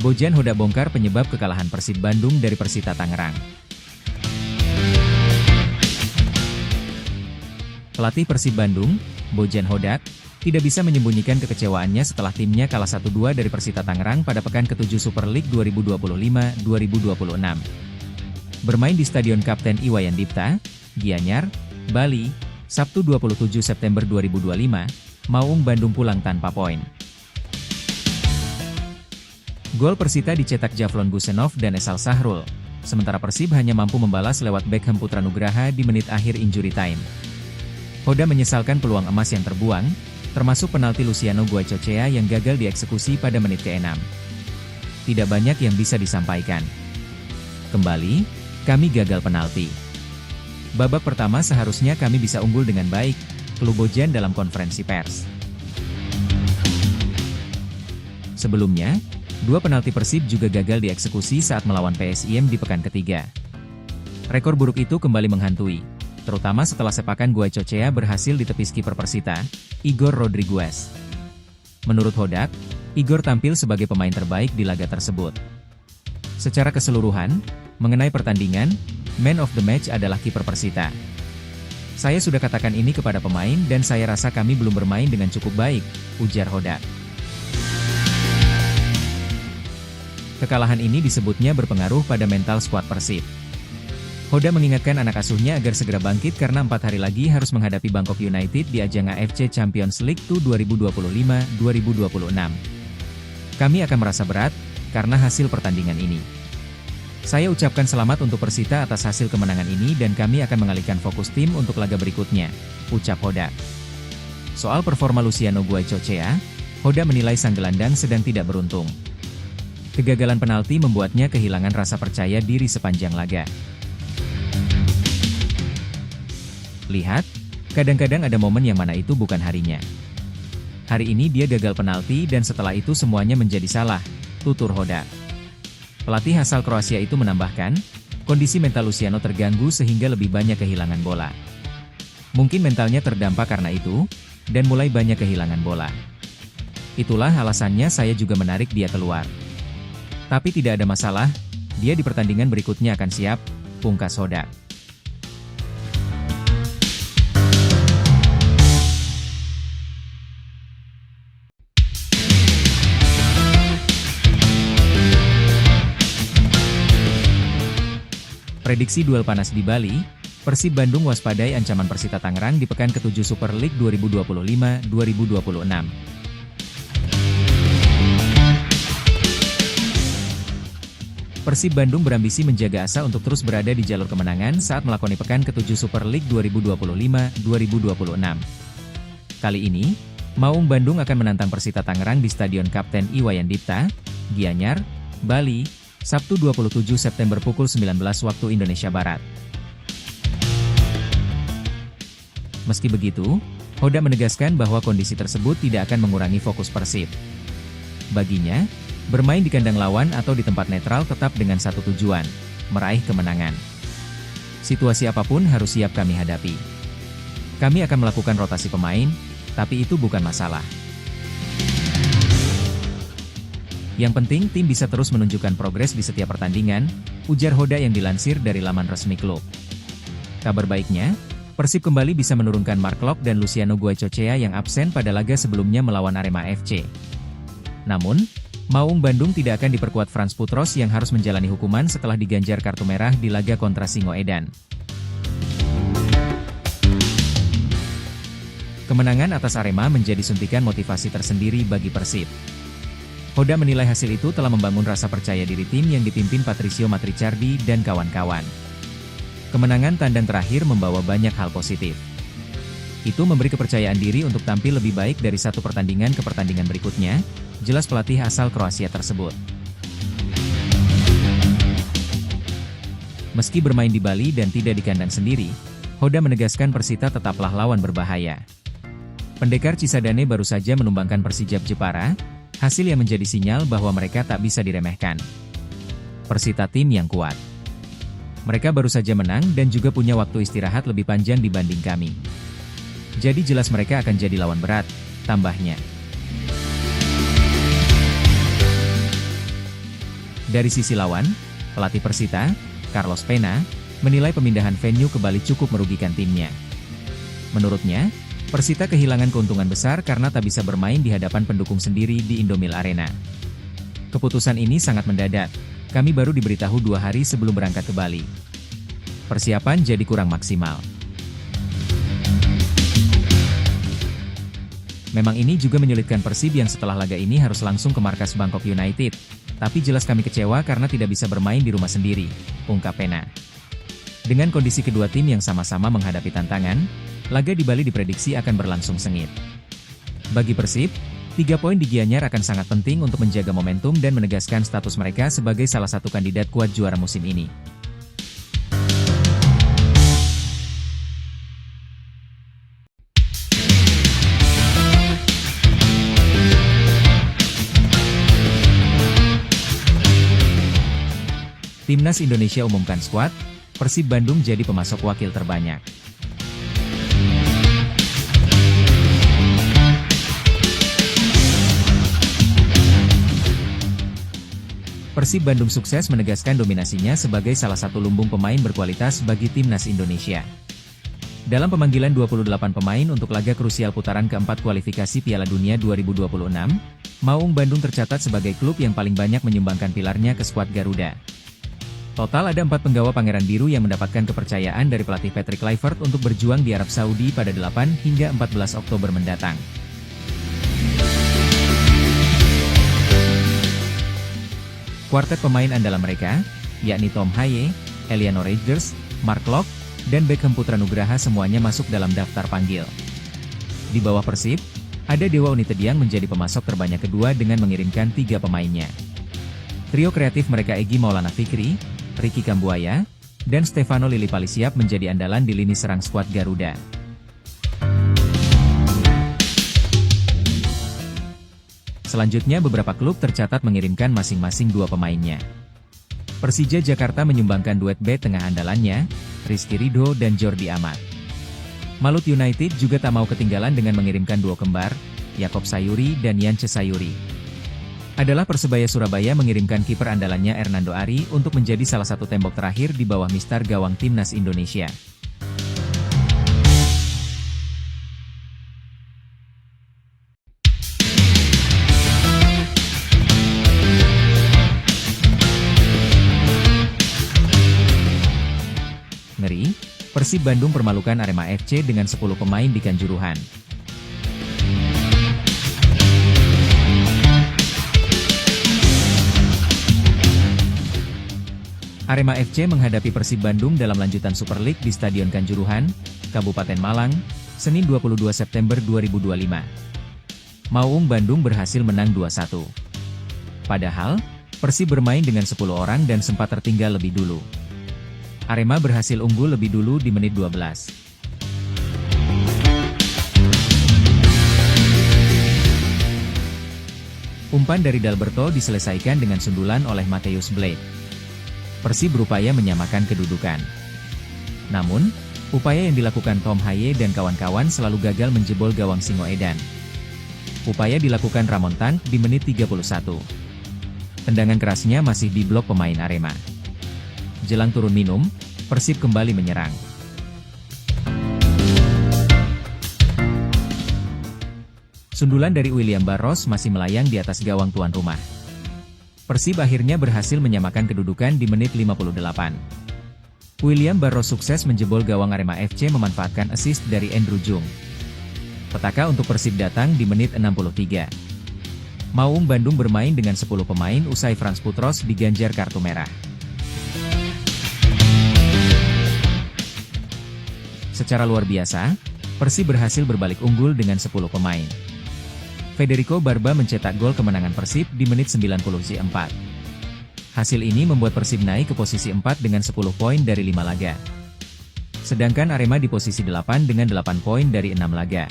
Bojan Hodak bongkar penyebab kekalahan Persib Bandung dari Persita Tangerang. Pelatih Persib Bandung, Bojan Hodak, tidak bisa menyembunyikan kekecewaannya setelah timnya kalah 1-2 dari Persita Tangerang pada pekan ke-7 Super League 2025-2026. Bermain di Stadion Kapten Iwayan Dipta, Gianyar, Bali, Sabtu 27 September 2025, Maung Bandung pulang tanpa poin. Gol Persita dicetak Javlon Gusenov dan Esal Sahrul, sementara Persib hanya mampu membalas lewat Beckham Putra Nugraha di menit akhir injury time. Hoda menyesalkan peluang emas yang terbuang, termasuk penalti Luciano Guaicochea yang gagal dieksekusi pada menit ke-6. Tidak banyak yang bisa disampaikan. Kembali, kami gagal penalti. Babak pertama seharusnya kami bisa unggul dengan baik, keluh Bojan dalam konferensi pers. Sebelumnya, 2 penalti Persib juga gagal dieksekusi saat melawan PSIM di pekan ketiga. Rekor buruk itu kembali menghantui, terutama setelah sepakan Guaicochea berhasil ditepis kiper Persita, Igor Rodriguez. Menurut Hodak, Igor tampil sebagai pemain terbaik di laga tersebut. Secara keseluruhan, mengenai pertandingan, man of the match adalah kiper Persita. Saya sudah katakan ini kepada pemain dan saya rasa kami belum bermain dengan cukup baik, ujar Hodak. Kekalahan ini disebutnya berpengaruh pada mental skuad Persib. Hoda mengingatkan anak asuhnya agar segera bangkit karena 4 hari lagi harus menghadapi Bangkok United di ajang AFC Champions League 2025-2026. Kami akan merasa berat, karena hasil pertandingan ini. Saya ucapkan selamat untuk Persita atas hasil kemenangan ini dan kami akan mengalihkan fokus tim untuk laga berikutnya, ucap Hoda. Soal performa Luciano Guaicochea, Hoda menilai sang gelandang sedang tidak beruntung. Kegagalan penalti membuatnya kehilangan rasa percaya diri sepanjang laga. Lihat, kadang-kadang ada momen yang mana itu bukan harinya. Hari ini dia gagal penalti dan setelah itu semuanya menjadi salah, tutur Hoda. Pelatih asal Kroasia itu menambahkan, kondisi mental Luciano terganggu sehingga lebih banyak kehilangan bola. Mungkin mentalnya terdampak karena itu, dan mulai banyak kehilangan bola. Itulah alasannya saya juga menarik dia keluar. Tapi tidak ada masalah, dia di pertandingan berikutnya akan siap, pungkas Hoda. Prediksi duel panas di Bali, Persib Bandung waspadai ancaman Persita Tangerang di pekan ke-7 Super League 2025-2026. Persib Bandung berambisi menjaga asa untuk terus berada di jalur kemenangan saat melakoni pekan ke-7 Super League 2025-2026. Kali ini, Maung Bandung akan menantang Persita Tangerang di Stadion Kapten Iwayan Dipta, Gianyar, Bali, Sabtu 27 September pukul 19 waktu Indonesia Barat. Meski begitu, Hoda menegaskan bahwa kondisi tersebut tidak akan mengurangi fokus Persib. Baginya, bermain di kandang lawan atau di tempat netral tetap dengan satu tujuan, meraih kemenangan. Situasi apapun harus siap kami hadapi. Kami akan melakukan rotasi pemain, tapi itu bukan masalah. Yang penting tim bisa terus menunjukkan progres di setiap pertandingan, ujar Hoda yang dilansir dari laman resmi klub. Kabar baiknya, Persib kembali bisa menurunkan Mark Locke dan Luciano Guaicochea yang absen pada laga sebelumnya melawan Arema FC. Namun, Maung Bandung tidak akan diperkuat Frans Putros yang harus menjalani hukuman setelah diganjar kartu merah di laga kontra Singoedan. Kemenangan atas Arema menjadi suntikan motivasi tersendiri bagi Persib. Hoda menilai hasil itu telah membangun rasa percaya diri tim yang dipimpin Patricio Matrichardi dan kawan-kawan. Kemenangan tandang terakhir membawa banyak hal positif. Itu memberi kepercayaan diri untuk tampil lebih baik dari satu pertandingan ke pertandingan berikutnya, jelas pelatih asal Kroasia tersebut. Meski bermain di Bali dan tidak di kandang sendiri, Hoda menegaskan Persita tetaplah lawan berbahaya. Pendekar Cisadane baru saja menumbangkan Persijap Jepara, hasil yang menjadi sinyal bahwa mereka tak bisa diremehkan. Persita tim yang kuat. Mereka baru saja menang dan juga punya waktu istirahat lebih panjang dibanding kami. Jadi jelas mereka akan jadi lawan berat, tambahnya. Dari sisi lawan, pelatih Persita, Carlos Pena, menilai pemindahan venue ke Bali cukup merugikan timnya. Menurutnya, Persita kehilangan keuntungan besar karena tak bisa bermain di hadapan pendukung sendiri di Indomil Arena. Keputusan ini sangat mendadak, kami baru diberitahu 2 hari sebelum berangkat ke Bali. Persiapan jadi kurang maksimal. Memang ini juga menyulitkan Persib yang setelah laga ini harus langsung ke markas Bangkok United. Tapi jelas kami kecewa karena tidak bisa bermain di rumah sendiri, ungkap Pena. Dengan kondisi kedua tim yang sama-sama menghadapi tantangan, laga di Bali diprediksi akan berlangsung sengit. Bagi Persib, 3 poin di Gianyar akan sangat penting untuk menjaga momentum dan menegaskan status mereka sebagai salah satu kandidat kuat juara musim ini. Timnas Indonesia umumkan skuad, Persib Bandung jadi pemasok wakil terbanyak. Persib Bandung sukses menegaskan dominasinya sebagai salah satu lumbung pemain berkualitas bagi Timnas Indonesia. Dalam pemanggilan 28 pemain untuk laga krusial putaran keempat kualifikasi Piala Dunia 2026, Maung Bandung tercatat sebagai klub yang paling banyak menyumbangkan pilarnya ke skuad Garuda. Total ada 4 penggawa Pangeran Biru yang mendapatkan kepercayaan dari pelatih Patrick Kluivert untuk berjuang di Arab Saudi pada 8 hingga 14 Oktober mendatang. Kuartet pemain andalan mereka, yakni Tom Haye, Eliano Reijers, Mark Locke, dan Beckham Putra Nugraha semuanya masuk dalam daftar panggil. Di bawah Persib, ada Dewa Unitediang menjadi pemasok terbanyak kedua dengan mengirimkan 3 pemainnya. Trio kreatif mereka Egy Maulana Fikri, Ricky Kambuaya, dan Stefano Lillipali siap menjadi andalan di lini serang skuad Garuda. Selanjutnya beberapa klub tercatat mengirimkan masing-masing 2 pemainnya. Persija Jakarta menyumbangkan duet bek tengah andalannya, Rizky Ridho dan Jordi Amat. Malut United juga tak mau ketinggalan dengan mengirimkan duo kembar, Yakob Sayuri dan Yance Sayuri. Adalah Persebaya Surabaya mengirimkan kiper andalannya Hernando Ari untuk menjadi salah satu tembok terakhir di bawah mistar gawang Timnas Indonesia. Ngeri, Persib Bandung permalukan Arema FC dengan 10 pemain di Kanjuruhan. Arema FC menghadapi Persib Bandung dalam lanjutan Super League di Stadion Kanjuruhan, Kabupaten Malang, Senin 22 September 2025. Maung Bandung berhasil menang 2-1. Padahal, Persib bermain dengan 10 orang dan sempat tertinggal lebih dulu. Arema berhasil unggul lebih dulu di menit 12. Umpan dari Dalberto diselesaikan dengan sundulan oleh Mateusz Blade. Persib berupaya menyamakan kedudukan. Namun, upaya yang dilakukan Tom Haye dan kawan-kawan selalu gagal menjebol gawang Singoedan. Upaya dilakukan Ramon Tank di menit 31. Tendangan kerasnya masih diblok pemain Arema. Jelang turun minum, Persib kembali menyerang. Sundulan dari William Barros masih melayang di atas gawang tuan rumah. Persib akhirnya berhasil menyamakan kedudukan di menit 58. William Barros sukses menjebol gawang Arema FC memanfaatkan assist dari Andrew Jung. Petaka untuk Persib datang di menit 63. Maung Bandung bermain dengan 10 pemain usai Frans Putros diganjar kartu merah. Secara luar biasa, Persib berhasil berbalik unggul dengan 10 pemain. Federico Barba mencetak gol kemenangan Persib di menit 94. Hasil ini membuat Persib naik ke posisi 4 dengan 10 poin dari 5 laga. Sedangkan Arema di posisi 8 dengan 8 poin dari 6 laga.